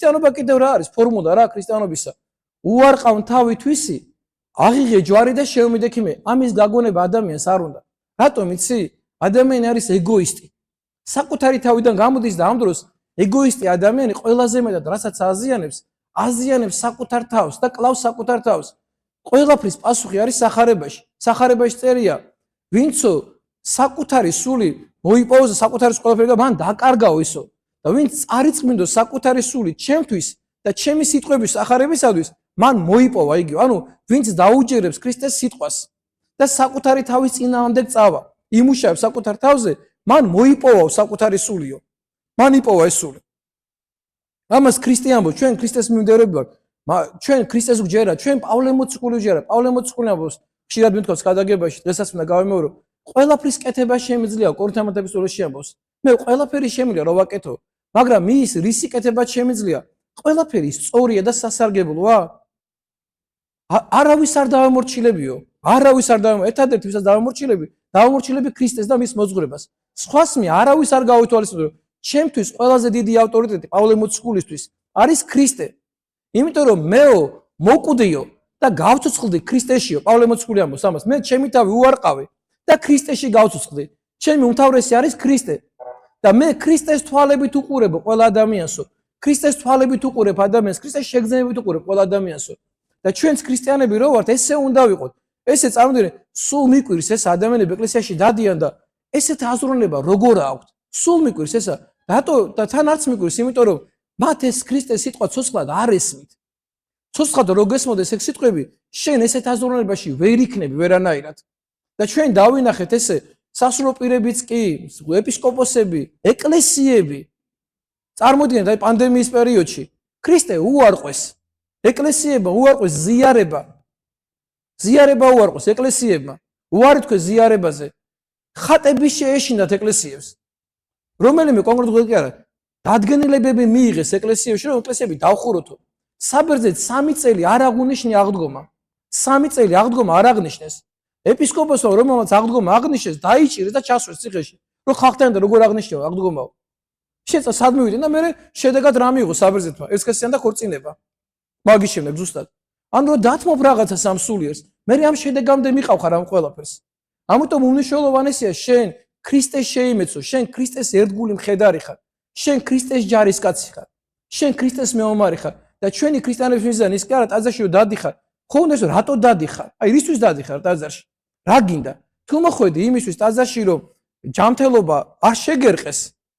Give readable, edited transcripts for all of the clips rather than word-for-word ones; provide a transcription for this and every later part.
ქრისტიანობა კიდევ რა არის? ფორმულა რა ქრისტიანობისა? უარყავ თავი თვისი, აღიღე ჯვარი და შევმიდექი მე. ამის გაგონება ადამიანს არ უნდა. რატომ იცი? ადამიანი არის ეგოისტი. საკუთარი თავიდან გამოდის და ამ დროს ეგოისტი ადამიანი ყველაზე მეტად რასაც აზიანებს საკუთარ თავს და კლავს საკუთარ თავს. ყველაფრის პასუხი არის სახარებაში. სახარებაში წერია, ვინცო საკუთარი სული მოიპოვოს საკუთარი ყველაფერი და მან დაკარგაო ისო. და ვინც წარიწმინდოს საკუთარი სული ჩემთვის და ჩემი სიტყვების სახარებისათვის, მან მოიპოვა იგი. ანუ ვინც დაუჯერებს ქრისტეს სიტყვას და საკუთარი თავის წინააღმდეგ წავა, იმუშავებს საკუთარ თავზე, მან მოიპოვა საკუთარი სულიო. მან იპოვა ეს სული. ამას ქრისტიანობა, ჩვენ ქრისტეს მიმდევრები ვართ. ჩვენ ქრისტეს გვჯერა, ჩვენ პავლე მოციქული ვჯერა. პავლე მოციქული ამბობს, ხშირად მithქვას გადაგებაში, დღესაც მინდა გავიმეორო. ყველაფრის კეთება შემიძლია, კორინთელთა ეპისტოლეში ამბობს. მე ყველაფერი შემიძლია რომ ვაკეთო, მაგრამ ის რისი კეთება შემიძლია? ყველაფერი სწორია და სასარგებლოა. არავის არ დავამორჩილებიო. არავის არ დავამორჩილები. ერთადერთი ვისაც დავამორჩილები ქრისტეს და მის მოძღვრებას. სხვას მე არავის არ გავითვალისწინებო. ჩემთვის ყველაზე დიდი ავტორიტეტი პავლე მოციქულისთვის არის ქრისტე. იმიტომ რომ მეო მოკვდიო და გავცოცხლდი ქრისტეშიო. პავლე მოციქული ამბობს ამას. მე ჩემი თავი უარყავი და ქრისტეში გავცოცხლდი. ჩემი უმთავრესი არის ქრისტე. და მე ქრისტეს თვალებით უყურებ ყველა ადამიანსო. ქრისტეს თვალებით უყურებ ადამიანს, ქრისტეს შეგრძნებით უყურებ ყველა ადამიანსო. და ჩვენც ქრისტიანები რო ვართ, ესე უნდა ვიყოთ. ესე წარმოვიდგინე, სულ მიკვირს ეს ადამიანები ეკლესიაში დადიან და ესეთ აზროვნება როგორ აქვთ? სულ მიკვირს ესა. რატო და თან არც მიკვირს, იმიტომ რომ მათ ეს ქრისტეს სიტყვა ცოცხლად არ ესმით. ცოცხლად რო გესმოდეს ეს სიტყვები, შენ ესეთ აზროვნებაში ვერ იქნები ვერანაირად. და ჩვენ დავინახეთ ესე სასულო პირებიც კი, ეპისკოპოსები, ეკლესიები. წარმოვიდგინეთ აი პანდემიის პერიოდში ქრისტე უარყვეს. ეკლესიებმა უარყვეს ზიარება. ზიარება უარყვეს ეკლესიებმა. უარი თქვეს ზიარებაზე. ხატები შეეშინათ ეკლესიებს. რომელიმე კონკრეტულად კი არა. დადგენილებები მიიღეს ეკლესიებში, რომ ეკლესიები დავხუროთო. საბერძნეთ 3 წელი არ აღუნიშნე აღდგომა. 3 წელი აღდგომა არ აღნიშნეს. ეპისკოპოსმა რომელმაც აღდგომა აღნიშნეს, დაიჭირეს და ჩასვეს ციხეში. რომ ხალხთან და როგორ აღნიშნეო აღდგომაო. შეცა სად მივიდნენ და მე შედეგად რა მიიღო საბერძნეთმა? ერთსქესიან და ქორწინება. მაგის შემდეგ ზუსტად. ანუ რომ დათმობ რაღაცას ამ სულიერს, მე ამ შედეგამდე მიყავ ხარ ამ ყველაფერს. ამიტომ უმნიშვნელოვანესია შენ ქრისტეს შეიმეცო, შენ ქრისტეს ერთგული მხედარი ხარ. შენ ქრისტეს ჯარისკაცი ხარ. შენ ქრისტეს მეომარი ხარ და ჩვენი ქრისტიანების მიზანი ის კი არა ტაძარში რომ დადიხარ. ხო უნდა ისო რატო დადიხარ? აი რისთვის დადიხარ ტაძარში? რა გინდა? თუ მოხვედი იმისთვის ტაძარში რომ ჯანმრთელობა არ შეგერყეს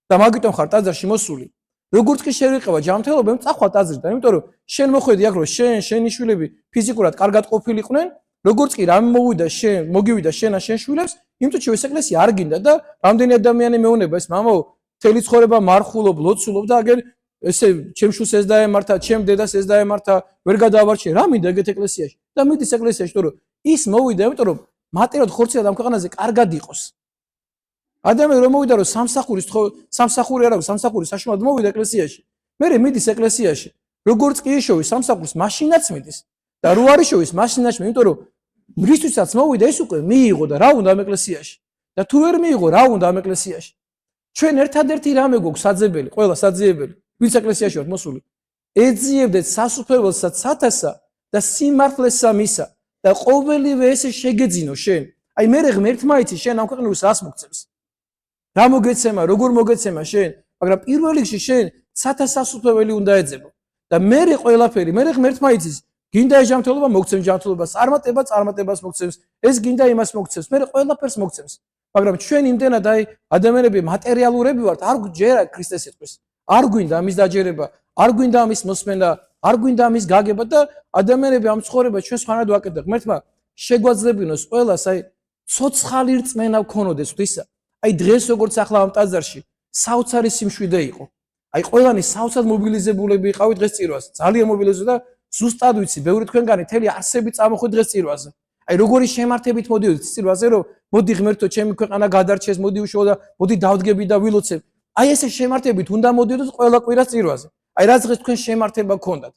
და მაგიტომ ხარ ტაძარში მოსული. როგორც კი შევიყება ჯანმრთელობა, წახვალ ტაძრიდან, იმიტომ რომ შენ მოხვედი აქ რომ შენი შვილები ფიზიკურად კარგად ყოფილიყვნენ, როგორც კი რამე მოგივიდა შენ შენ შვილებს, იმიტომ რომ ეს ეკლესია არ გინდა და რამდენი ადამიანი მეუნება ეს მამაო, მთელი ცხოვრება მარხულობ, ლოცულობ და აგერ ესე ჩემ შულს ეს დაემართა, ჩემ დედას ეს დაემართა, ვერ გადავარჩიე, რა მინდა ეგეთ ეკლესიაში? და მიდის ეკლესიაში, იმიტომ რომ ის მოვიდა, იმიტომ რომ მატერიალურად ხორციელად ამ ქვეყანაზე კარგად იყოს. ადამიანი რომ მოვიდა რომ სამსახური არ აქვს, სამსახური საშუალოდ მოვიდა ეკლესიაში. მე მიდის ეკლესიაში. როგორც კი იშოვის სამსახურს, მაშინაც მიდის. და რო არ იშოვის, მაშინაც მიდის, იმიტომ რომ რისთვისაც მოვიდა ეს უკვე მიიღო და რა უნდა ამ ეკლესიაში. და თუ ვერ მიიღო, რა უნდა ამ ეკლესიაში? ჩვენ ერთადერთი რამე გვაქვს საძებელი, ყველა საძიებელი, ვინც ეკლესიაში ვართ მოსული. ეძიებდეთ სასუფეველსაც სათასა და სიმართლესა მისა და ყოველივე ესე შეგეძინო შენ. აი მე ღმერთმა იცი შენ ამ ქვეყნებს რას მოგცემს. რა მოგეცემა, როგორ მოგეცემა შენ, მაგრამ პირველ რიგში შენ სათასასუფლებელი უნდა ეძებო. და მე ყველაფერი, მე ღმერთმა იცის, გინდა ეს ჯანმრთელობა მოგცემს ჯანმრთელობას, წარმატებას მოგცემს, ეს გინდა იმას მოგცემს, მე ყველაფერს მოგცემს. მაგრამ ჩვენ იმდენად აი ადამიანები მატერიალურები ვართ, არ გვჯერა ქრისტეს სიტყვის. არ გვინდა ამის დაჯერება, არ გვინდა ამის მოსმენა, არ გვინდა ამის გაგება და ადამიანები ამ ცხოვრება ჩვენ სხვანაირად ვაკეთებთ. ღმერთმა შეგვაძლებინოს ყველას აი ცოცხალი რწმენა გქონოდეს ღვთისა. აი დღეს როგორც ახლა ამ ტაძარში საოცარი სიმშვიდე იყო. აი ყველანი საოცრად მობილიზებულები იყავით დღეს წირვაზე. ძალიან მობილიზებული და ზუსტად ვიცი, ბევრი თქვენგანი თელი არსები წამოხვით დღეს წირვაზე. აი როგორი შემართებით მოდიოდით წირვაზე, რომ მოდი ღმერთო, ჩემი ქვეყანა გადარჩეს, მოდი უშო და მოდი დავდგები და ვილოცებ. აი ესე შემართებით უნდა მოდიოდოთ ყველა კვირას წირვაზე. აი რა დღეს თქვენ შემართება გქონდათ.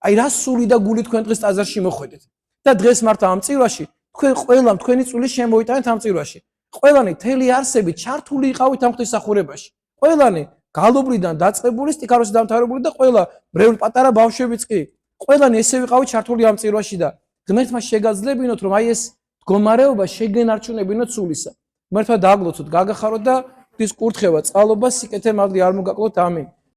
აი რა სული და გული თქვენ დღეს ტაძარში მოხვედით. და დღეს მართა ამ წირვაში თქვენ ყველამ თქვენი წული შემოიტანეთ ამ წირვაში. ყველანი თელი არსებით ჩართული იყავით ამ ღვთისმსახურებაში. ყველანი გალობრიდან დაწყებული სტიქაროსი დამთავრებული და ყველა ბრეული პატარა ბავშვებიც კი ყველანი ესე ვიყავით ჩართული ამ წირვაში და ღმერთმა შეგაძლებინოთ რომ აი ეს მდგომარეობა შეგენარჩუნებინოთ სულისა. ღმერთმა დააგლოცოთ, გაგახაროთ და ღვთის კურთხევა, წყალობა, სიკეთე მადლი არ მოგაკლოთ. ამინ.